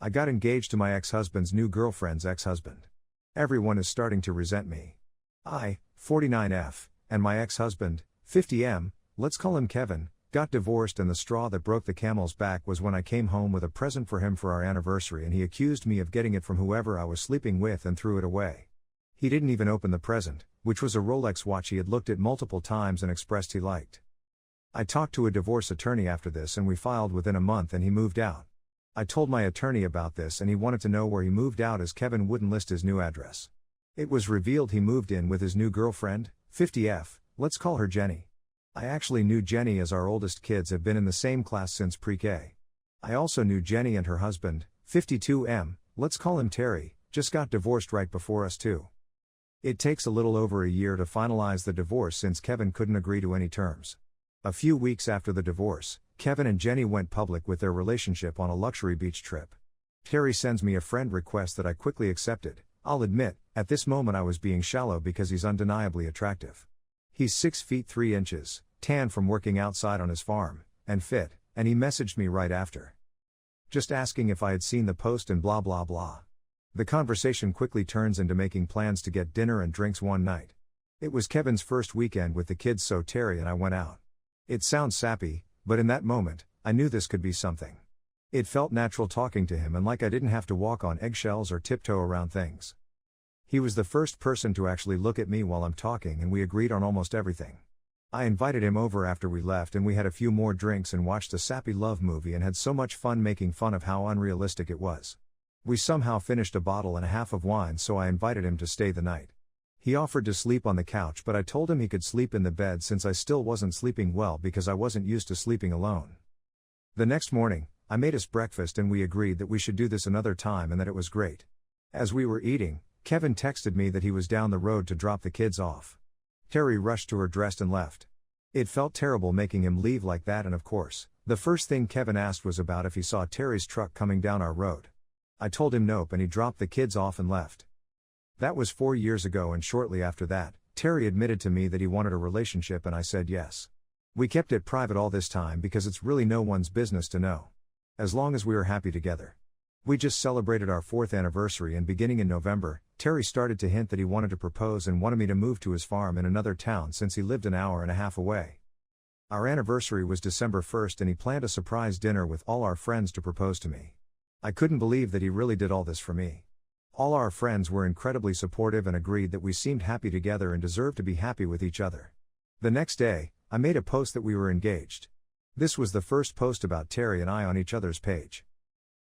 I got engaged to my ex-husband's new girlfriend's ex-husband. Everyone is starting to resent me. I, 49F, and my ex-husband, 50M, let's call him Kevin, got divorced, and the straw that broke the camel's back was when I came home with a present for him for our anniversary and he accused me of getting it from whoever I was sleeping with and threw it away. He didn't even open the present, which was a Rolex watch he had looked at multiple times and expressed he liked. I talked to a divorce attorney after this and we filed within a month and he moved out. I told my attorney about this and he wanted to know where he moved out as Kevin wouldn't list his new address. It was revealed he moved in with his new girlfriend, 50F, let's call her Jenny. I actually knew Jenny as our oldest kids have been in the same class since pre-K. I also knew Jenny and her husband, 52M, let's call him Terry, just got divorced right before us too. It takes a little over a year to finalize the divorce since Kevin couldn't agree to any terms. A few weeks after the divorce, Kevin and Jenny went public with their relationship on a luxury beach trip. Terry sends me a friend request that I quickly accepted. I'll admit, at this moment I was being shallow because he's undeniably attractive. He's 6 feet 3 inches, tan from working outside on his farm, and fit, and he messaged me right after. Just asking if I had seen the post and blah blah blah. The conversation quickly turns into making plans to get dinner and drinks one night. It was Kevin's first weekend with the kids, so Terry and I went out. It sounds sappy, but in that moment, I knew this could be something. It felt natural talking to him and like I didn't have to walk on eggshells or tiptoe around things. He was the first person to actually look at me while I'm talking and we agreed on almost everything. I invited him over after we left and we had a few more drinks and watched a sappy love movie and had so much fun making fun of how unrealistic it was. We somehow finished a bottle and a half of wine, so I invited him to stay the night. He offered to sleep on the couch, but I told him he could sleep in the bed since I still wasn't sleeping well because I wasn't used to sleeping alone. The next morning, I made us breakfast and we agreed that we should do this another time and that it was great. As we were eating, Kevin texted me that he was down the road to drop the kids off. Terry rushed to her, dressed, and left. It felt terrible making him leave like that, and of course, the first thing Kevin asked was about if he saw Terry's truck coming down our road. I told him nope and he dropped the kids off and left. That was 4 years ago, and shortly after that, Terry admitted to me that he wanted a relationship and I said yes. We kept it private all this time because it's really no one's business to know. As long as we were happy together. We just celebrated our 4th anniversary and beginning in November, Terry started to hint that he wanted to propose and wanted me to move to his farm in another town since he lived an hour and a half away. Our anniversary was December 1st and he planned a surprise dinner with all our friends to propose to me. I couldn't believe that he really did all this for me. All our friends were incredibly supportive and agreed that we seemed happy together and deserved to be happy with each other. The next day, I made a post that we were engaged. This was the first post about Terry and I on each other's page.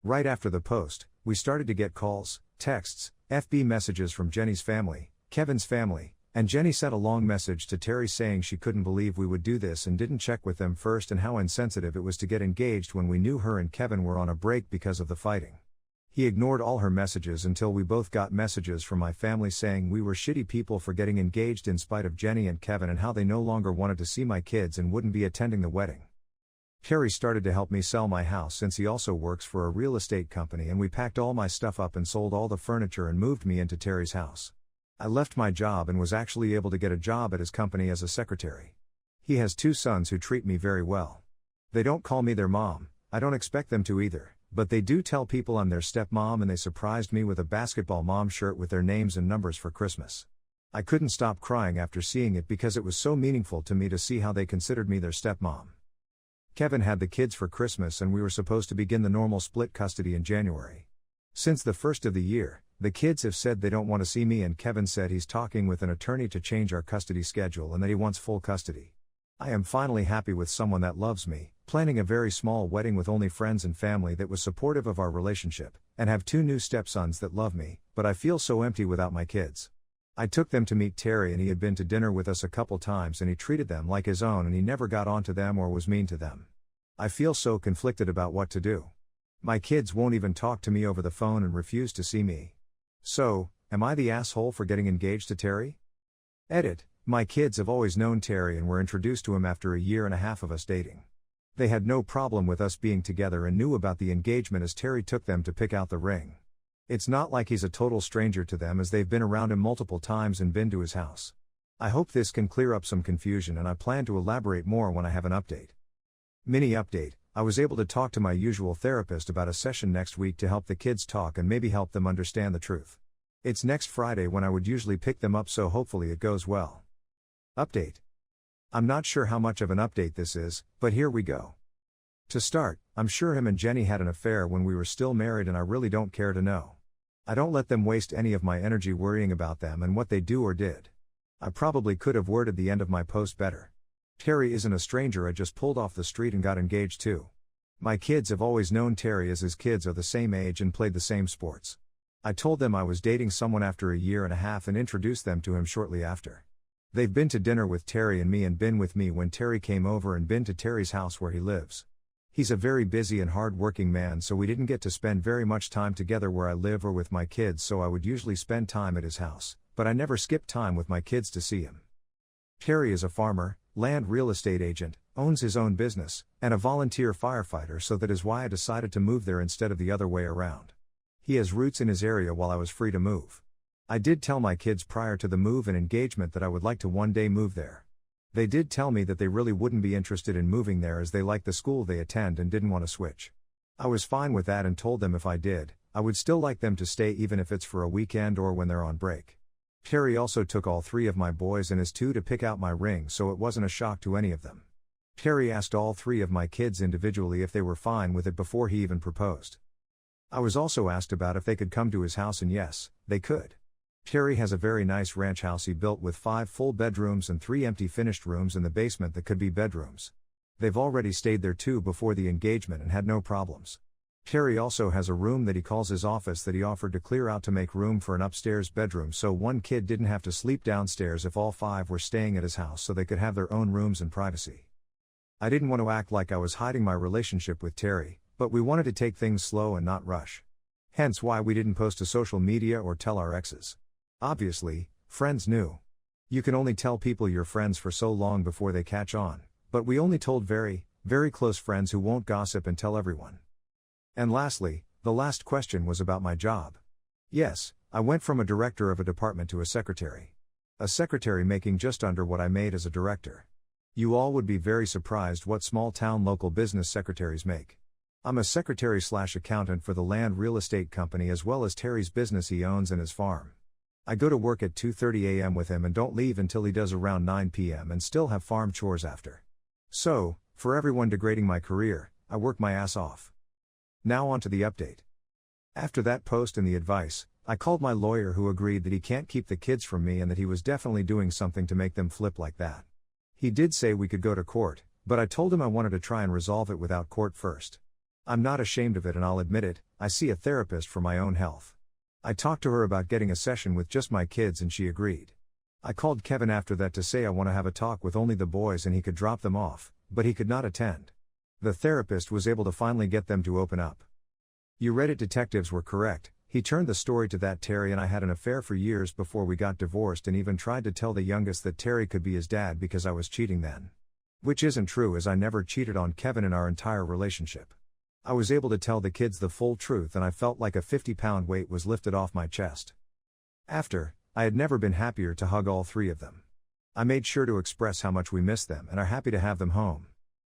Right after the post, we started to get calls, texts, FB messages from Jenny's family, Kevin's family, and Jenny sent a long message to Terry saying she couldn't believe we would do this and didn't check with them first and how insensitive it was to get engaged when we knew her and Kevin were on a break because of the fighting. He ignored all her messages until we both got messages from my family saying we were shitty people for getting engaged in spite of Jenny and Kevin and how they no longer wanted to see my kids and wouldn't be attending the wedding. Terry started to help me sell my house since he also works for a real estate company, and we packed all my stuff up and sold all the furniture and moved me into Terry's house. I left my job and was actually able to get a job at his company as a secretary. He has 2 sons who treat me very well. They don't call me their mom, I don't expect them to either. But they do tell people I'm their stepmom, and they surprised me with a basketball mom shirt with their names and numbers for Christmas. I couldn't stop crying after seeing it because it was so meaningful to me to see how they considered me their stepmom. Kevin had the kids for Christmas and we were supposed to begin the normal split custody in January. Since the first of the year, the kids have said they don't want to see me, and Kevin said he's talking with an attorney to change our custody schedule and that he wants full custody. I am finally happy with someone that loves me, planning a very small wedding with only friends and family that was supportive of our relationship, and have 2 new stepsons that love me, but I feel so empty without my kids. I took them to meet Terry and he had been to dinner with us a couple times and he treated them like his own and he never got on to them or was mean to them. I feel so conflicted about what to do. My kids won't even talk to me over the phone and refuse to see me. So, am I the asshole for getting engaged to Terry? Edit. My kids have always known Terry and were introduced to him after a year and a half of us dating. They had no problem with us being together and knew about the engagement as Terry took them to pick out the ring. It's not like he's a total stranger to them as they've been around him multiple times and been to his house. I hope this can clear up some confusion and I plan to elaborate more when I have an update. Mini update, I was able to talk to my usual therapist about a session next week to help the kids talk and maybe help them understand the truth. It's next Friday when I would usually pick them up, so hopefully it goes well. Update. I'm not sure how much of an update this is, but here we go. To start, I'm sure him and Jenny had an affair when we were still married, and I really don't care to know. I don't let them waste any of my energy worrying about them and what they do or did. I probably could have worded the end of my post better. Terry isn't a stranger I just pulled off the street and got engaged to. My kids have always known Terry, as his kids are the same age and played the same sports. I told them I was dating someone after a year and a half and introduced them to him shortly after. They've been to dinner with Terry and me and been with me when Terry came over and been to Terry's house where he lives. He's a very busy and hard-working man, so we didn't get to spend very much time together where I live or with my kids, so I would usually spend time at his house, but I never skipped time with my kids to see him. Terry is a farmer, land real estate agent, owns his own business, and a volunteer firefighter, so that is why I decided to move there instead of the other way around. He has roots in his area while I was free to move. I did tell my kids prior to the move and engagement that I would like to one day move there. They did tell me that they really wouldn't be interested in moving there as they like the school they attend and didn't want to switch. I was fine with that and told them if I did, I would still like them to stay even if it's for a weekend or when they're on break. Terry also took all 3 of my boys and his 2 to pick out my ring, so it wasn't a shock to any of them. Terry asked all 3 of my kids individually if they were fine with it before he even proposed. I was also asked about if they could come to his house, and yes, they could. Terry has a very nice ranch house he built with 5 full bedrooms and 3 empty finished rooms in the basement that could be bedrooms. They've already stayed there too before the engagement and had no problems. Terry also has a room that he calls his office that he offered to clear out to make room for an upstairs bedroom, so one kid didn't have to sleep downstairs if all 5 were staying at his house, so they could have their own rooms and privacy. I didn't want to act like I was hiding my relationship with Terry, but we wanted to take things slow and not rush. Hence why we didn't post to social media or tell our exes. Obviously, friends knew. You can only tell people you're friends for so long before they catch on, but we only told very, very close friends who won't gossip and tell everyone. And lastly, the last question was about my job. Yes, I went from a director of a department to a secretary. A secretary making just under what I made as a director. You all would be very surprised what small town local business secretaries make. I'm a secretary/accountant for the land real estate company as well as Terry's business he owns and his farm. I go to work at 2:30 a.m. with him and don't leave until he does around 9 p.m. and still have farm chores after. So, for everyone degrading my career, I work my ass off. Now on to the update. After that post and the advice, I called my lawyer, who agreed that he can't keep the kids from me and that he was definitely doing something to make them flip like that. He did say we could go to court, but I told him I wanted to try and resolve it without court first. I'm not ashamed of it and I'll admit it, I see a therapist for my own health. I talked to her about getting a session with just my kids and she agreed. I called Kevin after that to say I want to have a talk with only the boys and he could drop them off, but he could not attend. The therapist was able to finally get them to open up. You Reddit detectives were correct, he turned the story to that Terry and I had an affair for years before we got divorced and even tried to tell the youngest that Terry could be his dad because I was cheating then. Which isn't true, as I never cheated on Kevin in our entire relationship. I was able to tell the kids the full truth and I felt like a 50-pound weight was lifted off my chest. After, I had never been happier to hug all 3 of them. I made sure to express how much we miss them and are happy to have them home.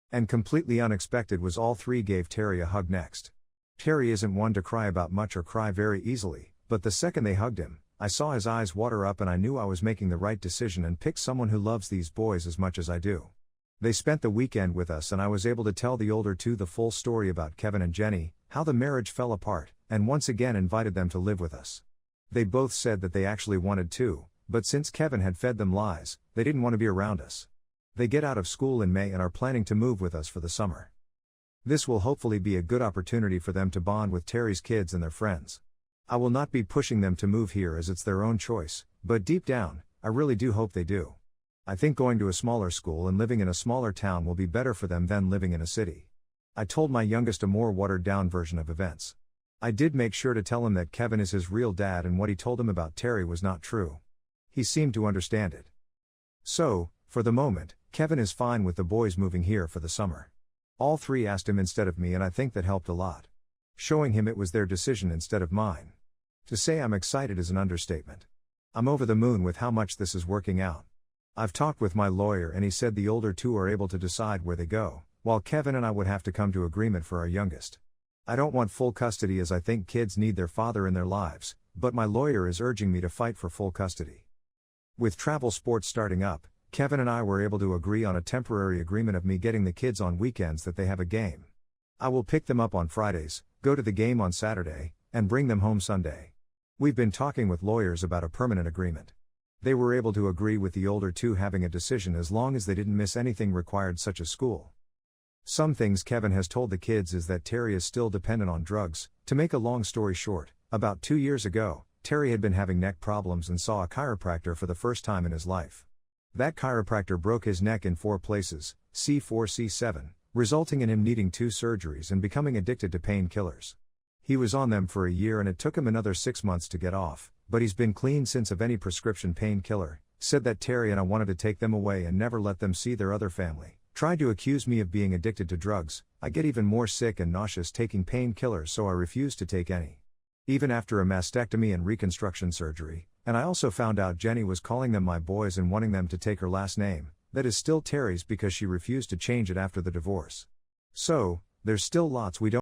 And completely unexpected was all 3 gave Terry a hug next. Terry isn't one to cry about much or cry very easily, but the second they hugged him, I saw his eyes water up and I knew I was making the right decision and picked someone who loves these boys as much as I do. They spent the weekend with us and I was able to tell the older 2 the full story about Kevin and Jenny, how the marriage fell apart, and once again invited them to live with us. They both said that they actually wanted to, but since Kevin had fed them lies, they didn't want to be around us. They get out of school in May and are planning to move with us for the summer. This will hopefully be a good opportunity for them to bond with Terry's kids and their friends. I will not be pushing them to move here as it's their own choice, but deep down, I really do hope they do. I think going to a smaller school and living in a smaller town will be better for them than living in a city. I told my youngest a more watered-down version of events. I did make sure to tell him that Kevin is his real dad and what he told him about Terry was not true. He seemed to understand it. So, for the moment, Kevin is fine with the boys moving here for the summer. All 3 asked him instead of me and I think that helped a lot. Showing him it was their decision instead of mine. To say I'm excited is an understatement. I'm over the moon with how much this is working out. I've talked with my lawyer and he said the older 2 are able to decide where they go, while Kevin and I would have to come to agreement for our youngest. I don't want full custody as I think kids need their father in their lives, but my lawyer is urging me to fight for full custody. With travel sports starting up, Kevin and I were able to agree on a temporary agreement of me getting the kids on weekends that they have a game. I will pick them up on Fridays, go to the game on Saturday, and bring them home Sunday. We've been talking with lawyers about a permanent agreement. They were able to agree with the older two having a decision as long as they didn't miss anything required such as school. Some things Kevin has told the kids is that Terry is still dependent on drugs. To make a long story short, about 2 years ago, Terry had been having neck problems and saw a chiropractor for the first time in his life. That chiropractor broke his neck in 4 places, C4 C7, resulting in him needing 2 surgeries and becoming addicted to painkillers. He was on them for a year and it took him another 6 months to get off, but he's been clean since of any prescription painkiller. Said that Terry and I wanted to take them away and never let them see their other family. Tried to accuse me of being addicted to drugs. I get even more sick and nauseous taking painkillers, so I refused to take any. Even after a mastectomy and reconstruction surgery, and I also found out Jenny was calling them my boys and wanting them to take her last name, that is still Terry's because she refused to change it after the divorce. So, there's still lots we don't